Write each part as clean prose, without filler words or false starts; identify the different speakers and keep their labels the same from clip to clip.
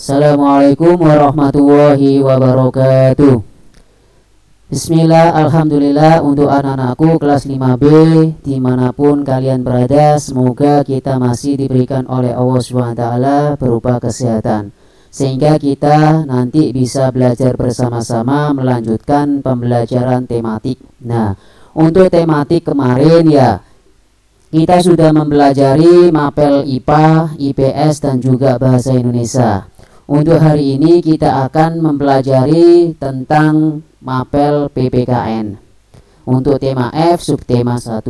Speaker 1: Assalamualaikum warahmatullahi wabarakatuh. Bismillah, alhamdulillah untuk anak-anakku kelas 5B dimanapun kalian berada, semoga kita masih diberikan oleh Allah SWT berupa kesehatan, sehingga kita nanti bisa belajar bersama-sama melanjutkan pembelajaran tematik. Nah, untuk tematik kemarin ya, kita sudah mempelajari mapel IPA, IPS dan juga bahasa Indonesia. Untuk hari ini kita akan mempelajari tentang mapel PPKN untuk tema F subtema 1.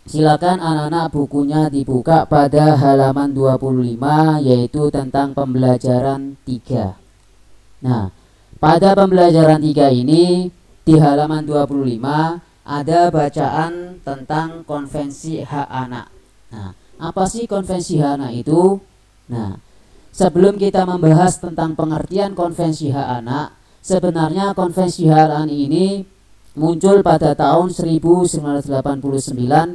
Speaker 1: Silakan anak-anak bukunya dibuka pada halaman 25, yaitu tentang pembelajaran 3. Nah, pada pembelajaran 3 ini di halaman 25 ada bacaan tentang konvensi hak anak. Nah, apa sih konvensi hak anak itu? Nah, sebelum kita membahas tentang pengertian konvensi hak anak, sebenarnya konvensi hak anak ini muncul pada tahun 1989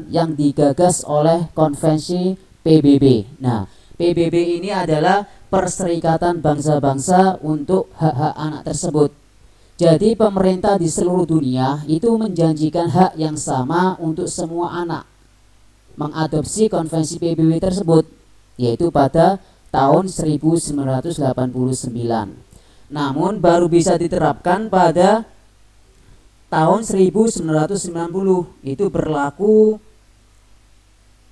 Speaker 1: yang digagas oleh konvensi PBB. Nah, PBB ini adalah Perserikatan Bangsa-Bangsa untuk hak-hak anak tersebut. Jadi pemerintah di seluruh dunia itu menjanjikan hak yang sama untuk semua anak, mengadopsi konvensi PBB tersebut, yaitu pada tahun 1989. Namun baru bisa diterapkan pada tahun 1990. Itu berlaku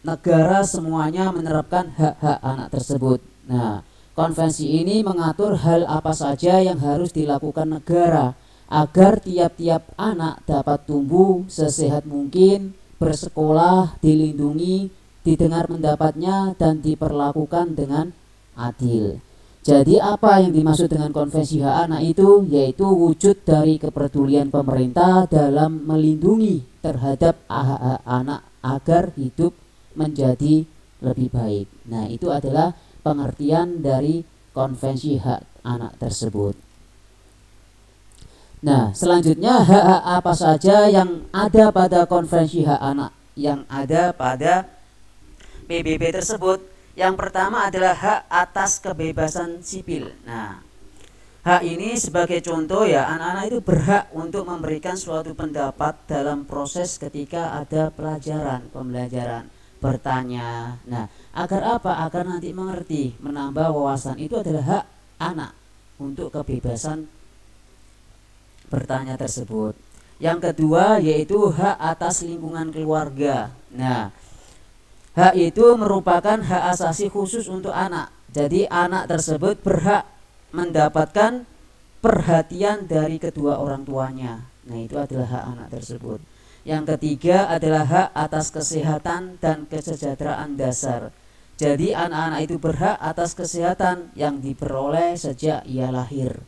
Speaker 1: negara semuanya menerapkan hak-hak anak tersebut. Nah, konvensi ini mengatur hal apa saja yang harus dilakukan negara agar tiap-tiap anak dapat tumbuh sesehat mungkin, bersekolah, dilindungi, didengar pendapatnya, dan diperlakukan dengan adil. Jadi apa yang dimaksud dengan konvensi hak anak itu? Yaitu wujud dari kepedulian pemerintah dalam melindungi terhadap hak anak agar hidup menjadi lebih baik. Nah, itu adalah pengertian dari konvensi hak anak tersebut. Nah, selanjutnya hak-hak apa saja yang ada pada konvensi hak anak yang ada pada PBB tersebut? Yang pertama adalah hak atas kebebasan sipil. Nah, hak ini sebagai contoh ya, anak-anak itu berhak untuk memberikan suatu pendapat dalam proses ketika ada pembelajaran, bertanya. Nah, agar apa? Agar nanti mengerti, menambah wawasan. Itu adalah hak anak untuk kebebasan bertanya tersebut. Yang kedua yaitu hak atas lingkungan keluarga. Nah, hak itu merupakan hak asasi khusus untuk anak. Jadi anak tersebut berhak mendapatkan perhatian dari kedua orang tuanya. Nah, itu adalah hak anak tersebut. Yang ketiga adalah hak atas kesehatan dan kesejahteraan dasar. Jadi anak-anak itu berhak atas kesehatan yang diperoleh sejak ia lahir.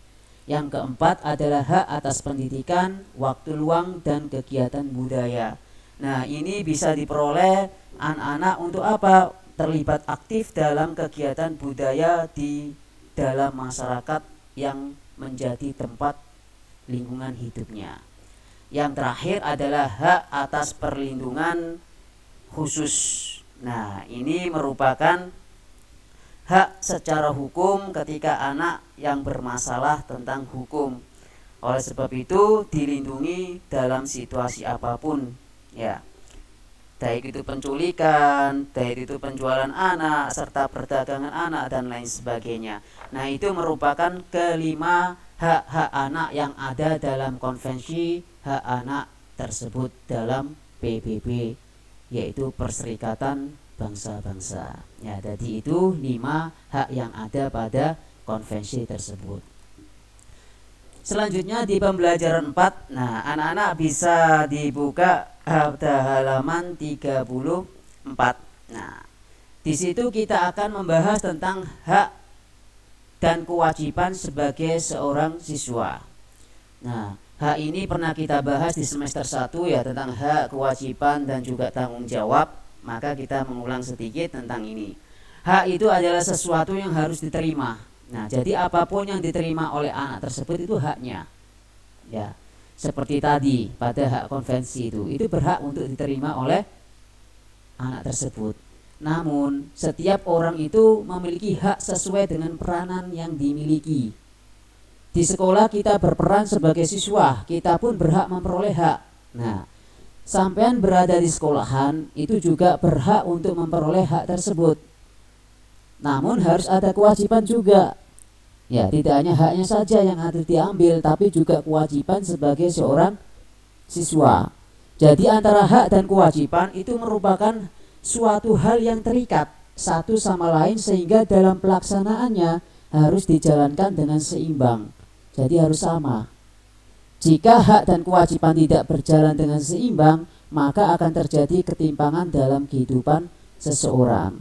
Speaker 1: Yang keempat adalah hak atas pendidikan, waktu luang, dan kegiatan budaya. Nah, ini bisa diperoleh anak-anak untuk apa? Terlibat aktif dalam kegiatan budaya di dalam masyarakat yang menjadi tempat lingkungan hidupnya. Yang terakhir adalah hak atas perlindungan khusus. Nah, ini merupakan hak secara hukum ketika anak yang bermasalah tentang hukum. Oleh sebab itu dilindungi dalam situasi apapun, ya. Baik itu penculikan, baik itu penjualan anak, serta perdagangan anak dan lain sebagainya. Nah, itu merupakan kelima hak-hak anak yang ada dalam konvensi hak anak tersebut dalam PBB, yaitu Perserikatan Bangsa-Bangsa. Ya, jadi itu 5 hak yang ada pada konvensi tersebut. Selanjutnya di pembelajaran 4, nah anak-anak bisa dibuka pada halaman 34. Nah, di situ kita akan membahas tentang hak dan kewajiban sebagai seorang siswa. Nah, hak ini pernah kita bahas di semester 1 ya, tentang hak, kewajiban, dan juga tanggung jawab. Maka kita mengulang sedikit tentang ini. Hak itu adalah sesuatu yang harus diterima. Nah, jadi apapun yang diterima oleh anak tersebut itu haknya. Ya, seperti tadi pada hak konvensi itu berhak untuk diterima oleh anak tersebut. Namun setiap orang itu memiliki hak sesuai dengan peranan yang dimiliki. Di sekolah kita berperan sebagai siswa, kita pun berhak memperoleh hak. Nah, sampean berada di sekolahan itu juga berhak untuk memperoleh hak tersebut. Namun harus ada kewajiban juga. Ya, tidak hanya haknya saja yang harus diambil, tapi juga kewajiban sebagai seorang siswa. Jadi antara hak dan kewajiban itu merupakan suatu hal yang terikat satu sama lain, sehingga dalam pelaksanaannya harus dijalankan dengan seimbang. Jadi harus sama. Jika hak dan kewajiban tidak berjalan dengan seimbang, maka akan terjadi ketimpangan dalam kehidupan seseorang.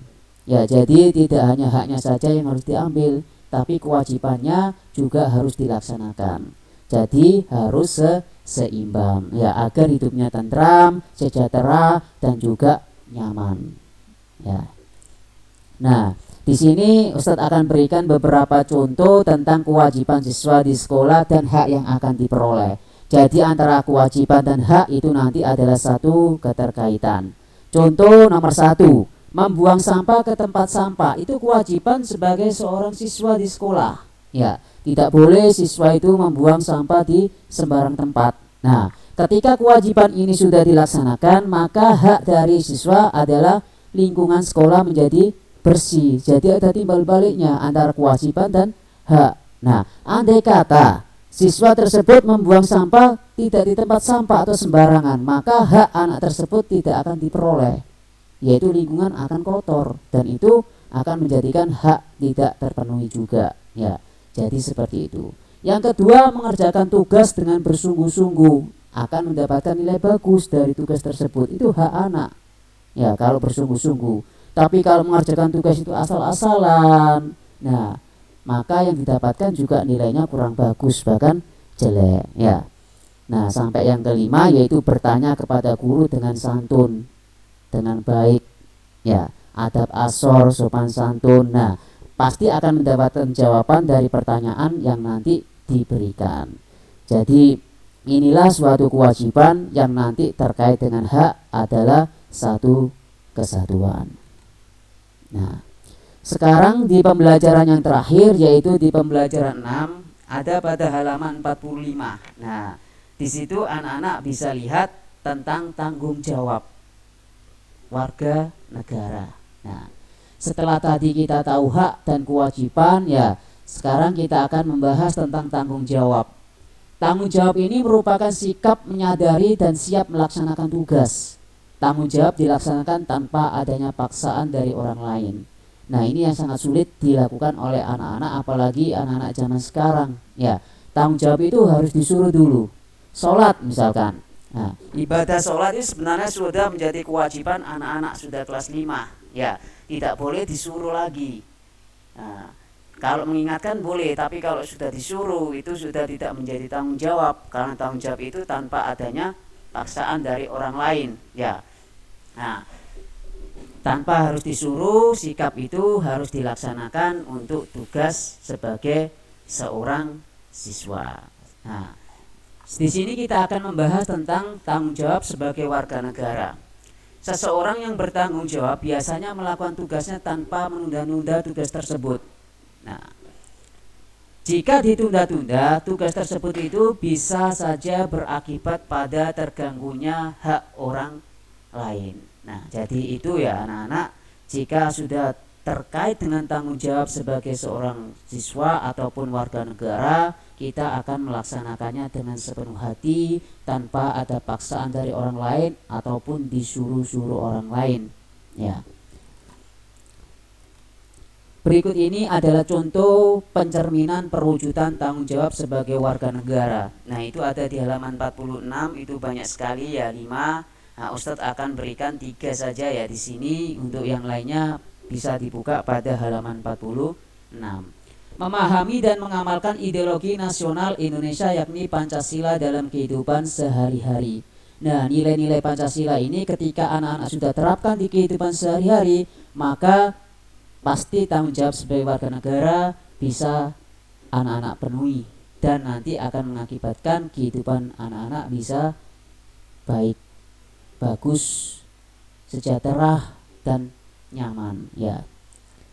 Speaker 1: Ya, jadi tidak hanya haknya saja yang harus diambil, tapi kewajibannya juga harus dilaksanakan. Jadi harus seimbang, ya, agar hidupnya tentram, sejahtera, dan juga nyaman. Ya. Nah, di sini Ustadz akan berikan beberapa contoh tentang kewajiban siswa di sekolah dan hak yang akan diperoleh. Jadi antara kewajiban dan hak itu nanti adalah satu keterkaitan. Contoh nomor 1, membuang sampah ke tempat sampah itu kewajiban sebagai seorang siswa di sekolah. Ya, tidak boleh siswa itu membuang sampah di sembarang tempat. Nah, ketika kewajiban ini sudah dilaksanakan, maka hak dari siswa adalah lingkungan sekolah menjadi bersih. Jadi ada timbal baliknya antara kewajiban dan hak. Nah, andai kata siswa tersebut membuang sampah tidak di tempat sampah atau sembarangan, maka hak anak tersebut tidak akan diperoleh, yaitu lingkungan akan kotor, dan itu akan menjadikan hak tidak terpenuhi juga. Ya, jadi seperti itu. Yang kedua, mengerjakan tugas dengan bersungguh-sungguh akan mendapatkan nilai bagus dari tugas tersebut. Itu hak anak. Ya, kalau bersungguh-sungguh. Tapi kalau mengerjakan tugas itu asal-asalan, nah, maka yang didapatkan juga nilainya kurang bagus, bahkan jelek. Ya. Nah, sampai yang kelima, yaitu bertanya kepada guru dengan santun, dengan baik, ya, adab asor, sopan santun. Nah, pasti akan mendapatkan jawaban dari pertanyaan yang nanti diberikan. Jadi inilah suatu kewajiban yang nanti terkait dengan hak adalah satu kesatuan. Nah, sekarang di pembelajaran yang terakhir, yaitu di pembelajaran 6, ada pada halaman 45. Nah, di situ anak-anak bisa lihat tentang tanggung jawab warga negara. Nah, setelah tadi kita tahu hak dan kewajiban, ya, sekarang kita akan membahas tentang tanggung jawab. Tanggung jawab ini merupakan sikap menyadari dan siap melaksanakan tugas. Tanggung jawab dilaksanakan tanpa adanya paksaan dari orang lain. Nah, ini yang sangat sulit dilakukan oleh anak-anak, apalagi anak-anak zaman sekarang. Ya, tanggung jawab itu harus disuruh dulu. Sholat misalkan. Nah, ibadah sholat itu sebenarnya sudah menjadi kewajiban anak-anak sudah kelas 5. Ya, tidak boleh disuruh lagi. Nah, kalau mengingatkan boleh, tapi kalau sudah disuruh itu sudah tidak menjadi tanggung jawab, karena tanggung jawab itu tanpa adanya paksaan dari orang lain. Ya. Nah, tanpa harus disuruh, sikap itu harus dilaksanakan untuk tugas sebagai seorang siswa. Nah, di sini kita akan membahas tentang tanggung jawab sebagai warga negara. Seseorang yang bertanggung jawab biasanya melakukan tugasnya tanpa menunda-nunda tugas tersebut. Nah, jika ditunda-tunda, tugas tersebut itu bisa saja berakibat pada terganggunya hak orang lain. Nah, jadi itu ya anak-anak, jika sudah terkait dengan tanggung jawab sebagai seorang siswa ataupun warga negara, kita akan melaksanakannya dengan sepenuh hati tanpa ada paksaan dari orang lain ataupun disuruh-suruh orang lain. Ya. Berikut ini adalah contoh pencerminan perwujudan tanggung jawab sebagai warga negara. Nah, itu ada di halaman 46, itu banyak sekali ya, 5. Nah, Ustadz akan berikan 3 saja ya di sini, untuk yang lainnya bisa dibuka pada halaman 46. Memahami dan mengamalkan ideologi nasional Indonesia yakni Pancasila dalam kehidupan sehari-hari. Nah, nilai-nilai Pancasila ini ketika anak-anak sudah terapkan di kehidupan sehari-hari, maka pasti tanggung jawab sebagai warga negara bisa anak-anak penuhi, dan nanti akan mengakibatkan kehidupan anak-anak bisa baik, bagus, sejahtera, dan nyaman ya.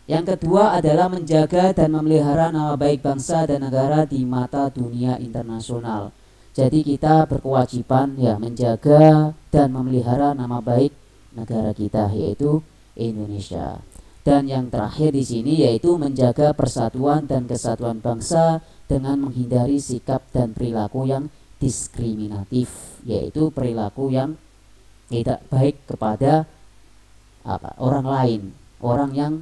Speaker 1: Yang kedua adalah menjaga dan memelihara nama baik bangsa dan negara di mata dunia internasional. Jadi kita berkewajiban ya menjaga dan memelihara nama baik negara kita, yaitu Indonesia. Dan yang terakhir di sini yaitu menjaga persatuan dan kesatuan bangsa dengan menghindari sikap dan perilaku yang diskriminatif, yaitu perilaku yang tidak baik kepada orang lain, orang yang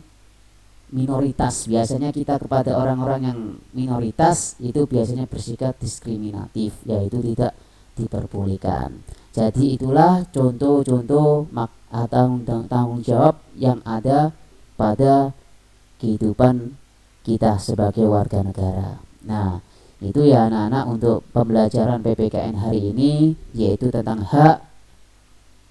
Speaker 1: minoritas. Biasanya kita kepada orang-orang yang minoritas itu biasanya bersikap diskriminatif, yaitu tidak diperbolehkan. Jadi itulah contoh-contoh atau tanggung jawab yang ada pada kehidupan kita sebagai warga negara. Nah, itu ya anak-anak untuk pembelajaran PPKN hari ini, yaitu tentang hak,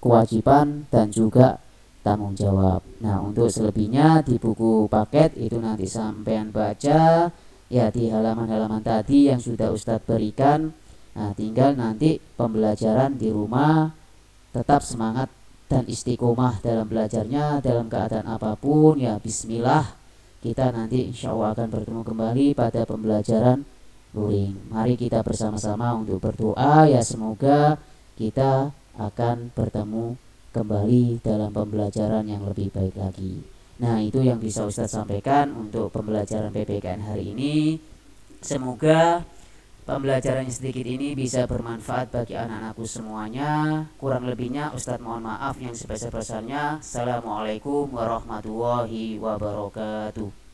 Speaker 1: kewajiban, dan juga tanggung jawab. Nah, untuk selebihnya di buku paket itu nanti sampean baca ya di halaman-halaman tadi yang sudah Ustadz berikan. Nah, tinggal nanti pembelajaran di rumah tetap semangat dan istiqomah dalam belajarnya dalam keadaan apapun ya. Bismillah, kita nanti insya Allah akan bertemu kembali pada pembelajaran luring. Mari kita bersama-sama untuk berdoa ya, semoga kita akan bertemu kembali dalam pembelajaran yang lebih baik lagi. Nah, itu yang bisa Ustadz sampaikan untuk pembelajaran PPKN hari ini. Semoga pembelajaran yang sedikit ini bisa bermanfaat bagi anak-anakku semuanya. Kurang lebihnya Ustadz mohon maaf yang sebesar-besarnya. Assalamualaikum warahmatullahi wabarakatuh.